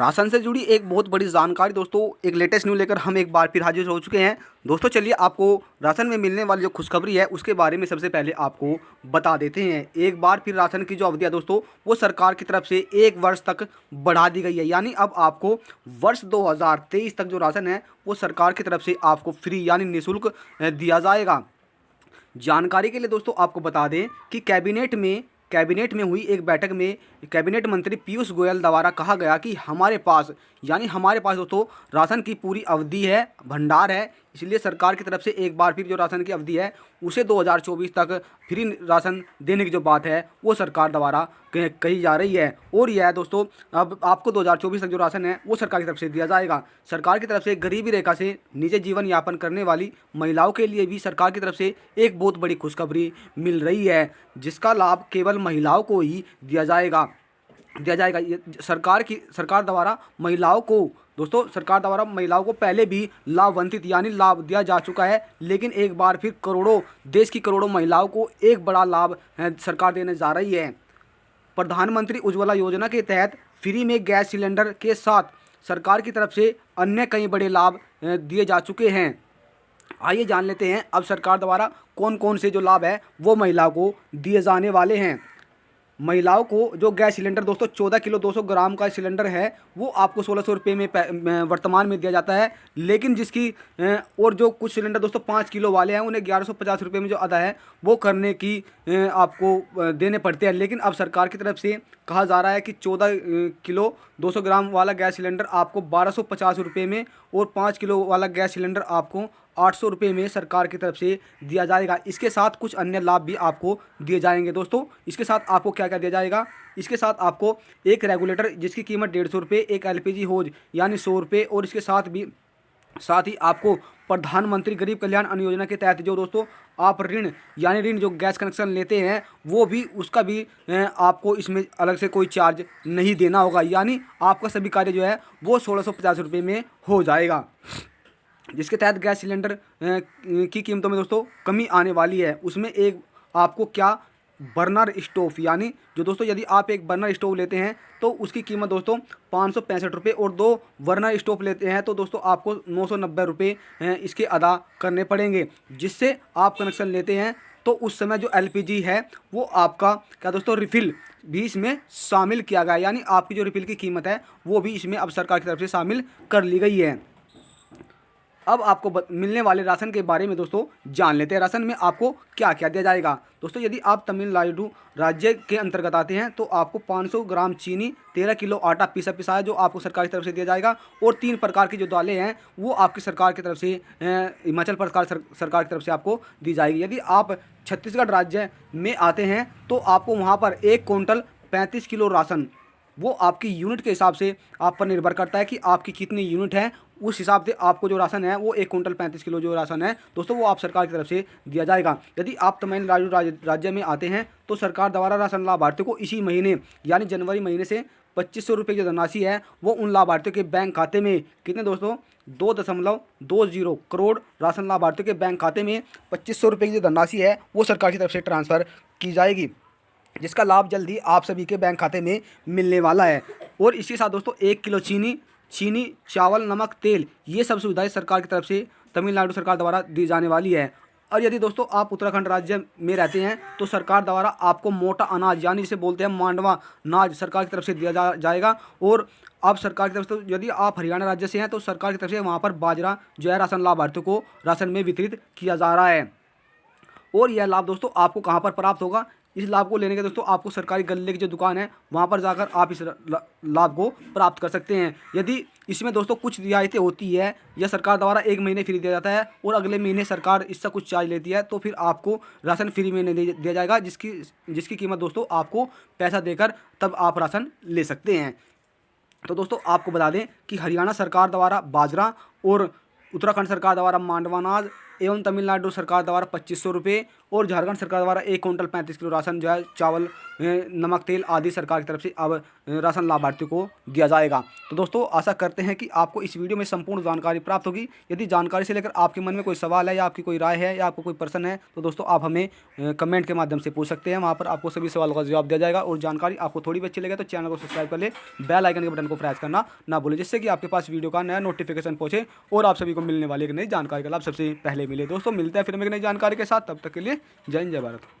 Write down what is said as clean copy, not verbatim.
Ration से जुड़ी एक बहुत बड़ी जानकारी दोस्तों, एक लेटेस्ट न्यूज़ लेकर हम एक बार फिर हाजिर हो चुके हैं। दोस्तों चलिए आपको राशन में मिलने वाली जो खुशखबरी है उसके बारे में सबसे पहले आपको बता देते हैं। एक बार फिर राशन की जो अवधि है दोस्तों, वो सरकार की तरफ से 1 वर्ष तक बढ़ा दी गई है। यानी अब आपको वर्ष 2023 तक जो राशन है वो सरकार की तरफ से आपको फ्री यानी निःशुल्क दिया जाएगा। जानकारी के लिए दोस्तों आपको बता दें कि कैबिनेट में हुई एक बैठक में कैबिनेट मंत्री पीयूष गोयल द्वारा कहा गया कि हमारे पास दोस्तों राशन की पूरी अवधि है, भंडार है। इसलिए सरकार की तरफ से एक बार फिर जो राशन की अवधि है उसे 2024 तक फ्री राशन देने की जो बात है वो सरकार द्वारा कही जा रही है। और यह दोस्तों अब आपको 2024 तक जो राशन है वो सरकार की तरफ से दिया जाएगा। सरकार की तरफ से गरीबी रेखा से नीचे जीवन यापन करने वाली महिलाओं के लिए भी सरकार की तरफ से एक बहुत बड़ी खुशखबरी मिल रही है, जिसका लाभ केवल महिलाओं को ही दिया जाएगा। ये सरकार द्वारा महिलाओं को पहले भी लाभ वंचित यानी लाभ दिया जा चुका है, लेकिन एक बार फिर देश की करोड़ों महिलाओं को एक बड़ा लाभ सरकार देने जा रही है। प्रधानमंत्री उज्ज्वला योजना के तहत फ्री में गैस सिलेंडर के साथ सरकार की तरफ से अन्य कई बड़े लाभ दिए जा चुके हैं। आइए जान लेते हैं अब सरकार द्वारा कौन कौन से जो लाभ है वो महिलाओं को दिए जाने वाले हैं। महिलाओं को जो गैस सिलेंडर दोस्तों 14 किलो 200 ग्राम का सिलेंडर है वो आपको 1600 रुपये में वर्तमान में दिया जाता है, लेकिन और जो कुछ सिलेंडर दोस्तों 5 किलो वाले हैं उन्हें 1150 रुपये में जो अदा है वो करने की आपको देने पड़ते हैं। लेकिन अब सरकार की तरफ से कहा जा रहा है कि 14 किलो 200 ग्राम वाला गैस सिलेंडर आपको 1250 रुपये में और 5 किलो वाला गैस सिलेंडर आपको 800 रुपये में सरकार की तरफ से दिया जाएगा। इसके साथ कुछ अन्य लाभ भी आपको दिए जाएंगे दोस्तों। इसके साथ आपको क्या क्या दिया जाएगा, इसके साथ आपको एक रेगुलेटर जिसकी कीमत 150 रुपये, एक एलपीजी होज यानी 100 रुपये, और इसके साथ ही आपको प्रधानमंत्री गरीब कल्याण अन्न योजना के तहत जो दोस्तों आप ऋण जो गैस कनेक्शन लेते हैं वो भी उसका भी आपको इसमें अलग से कोई चार्ज नहीं देना होगा। यानी आपका सभी कार्य जो है वो 1650 रुपये में हो जाएगा, जिसके तहत गैस सिलेंडर की कीमतों में दोस्तों कमी आने वाली है। उसमें एक आपको क्या बर्नर स्टोव यानी जो दोस्तों यदि आप एक बर्नर स्टोव लेते हैं तो उसकी कीमत दोस्तों 565 रुपये, और 2 बर्नर स्टोव लेते हैं तो दोस्तों आपको 990 रुपये इसके अदा करने पड़ेंगे। जिससे आप कनेक्शन लेते हैं तो उस समय जो एलपीजी है वो आपका क्या दोस्तों रिफ़िल भी इसमें शामिल किया गया, यानी आपकी जो रिफ़िल की कीमत है वो भी इसमें अब सरकार की तरफ से शामिल कर ली गई है। अब आपको मिलने वाले राशन के बारे में दोस्तों जान लेते हैं। राशन में आपको क्या क्या दिया जाएगा दोस्तों, यदि आप तमिलनाडु राज्य के अंतर्गत आते हैं तो आपको 500 ग्राम चीनी, 13 किलो आटा पिसाया जो आपको सरकार की तरफ से दिया जाएगा, और 3 प्रकार की जो दालें हैं वो आपकी सरकार की तरफ से हिमाचल सरकार की तरफ से आपको दी जाएगी। यदि आप छत्तीसगढ़ राज्य में आते हैं तो आपको वहाँ पर 1 क्विंटल 35 किलो राशन, वो आपकी यूनिट के हिसाब से आप पर निर्भर करता है कि आपकी कितनी यूनिट है, उस हिसाब से आपको जो राशन है वो 1 क्विंटल 35 किलो जो राशन है दोस्तों वो आप सरकार की तरफ से दिया जाएगा। यदि आप तमिलनाडु राज्य में आते हैं तो सरकार द्वारा राशन लाभार्थियों को इसी महीने यानी जनवरी महीने से 2500 रुपये की जो धनराशि है वो उन लाभार्थियों के बैंक खाते में कितने दोस्तों 2.20 करोड़ राशन लाभार्थियों के बैंक खाते में 2500 रुपये की जो धनराशि है वो सरकार की तरफ से ट्रांसफ़र की जाएगी, जिसका लाभ जल्द ही आप सभी के बैंक खाते में मिलने वाला है। और इसके साथ दोस्तों 1 किलो चीनी, चावल, नमक, तेल, ये सब सुविधाएं सरकार की तरफ से तमिलनाडु सरकार द्वारा दी जाने वाली है। और यदि दोस्तों आप उत्तराखंड राज्य में रहते हैं तो सरकार द्वारा आपको मोटा अनाज यानी जिसे बोलते हैं मांडवा अनाज सरकार की तरफ से दिया जाएगा। और अब सरकार की तरफ से यदि आप हरियाणा राज्य से हैं तो सरकार की तरफ से वहाँ पर बाजरा जो है राशन लाभार्थियों को राशन में वितरित किया जा रहा है। और यह लाभ दोस्तों आपको कहाँ पर प्राप्त होगा, इस लाभ को लेने के दोस्तों आपको सरकारी गल्ले की जो दुकान है वहाँ पर जाकर आप इस लाभ को प्राप्त कर सकते हैं। यदि इसमें दोस्तों कुछ रियायतें होती है या सरकार द्वारा 1 महीने फ्री दिया जाता है और अगले महीने सरकार इससे कुछ चार्ज लेती है तो फिर आपको राशन फ्री में नहीं दिया जाएगा, जिसकी कीमत दोस्तों आपको पैसा देकर तब आप राशन ले सकते हैं। तो दोस्तों आपको बता दें कि हरियाणा सरकार द्वारा बाजरा और उत्तराखंड सरकार द्वारा मांडवा अनाज एवं तमिलनाडु सरकार द्वारा 2500 रुपये और झारखंड सरकार द्वारा 1 क्विंटल 35 किलो राशन जो है चावल, नमक, तेल आदि सरकार की तरफ से अब राशन लाभार्थियों को दिया जाएगा। तो दोस्तों आशा करते हैं कि आपको इस वीडियो में संपूर्ण जानकारी प्राप्त होगी। यदि जानकारी से लेकर आपके मन में कोई सवाल है या आपकी कोई राय है या आपको कोई प्रश्न है तो दोस्तों आप हमें कमेंट के माध्यम से पूछ सकते हैं। वहाँ पर आपको सभी सवालों का जवाब दिया जाएगा। और जानकारी आपको थोड़ी भी अच्छी लगे तो चैनल को सब्सक्राइब कर ले, बेल आइकन के बटन को प्रेस करना ना भूलें, जिससे कि आपके पास वीडियो का नया नोटिफिकेशन पहुंचे और आप सभी को मिलने वाली एक नई जानकारी का लाभ सबसे पहले मिले। दोस्तों मिलते हैं फिर एक नई जानकारी के साथ, तब तक के लिए जय हिंद जय भारत।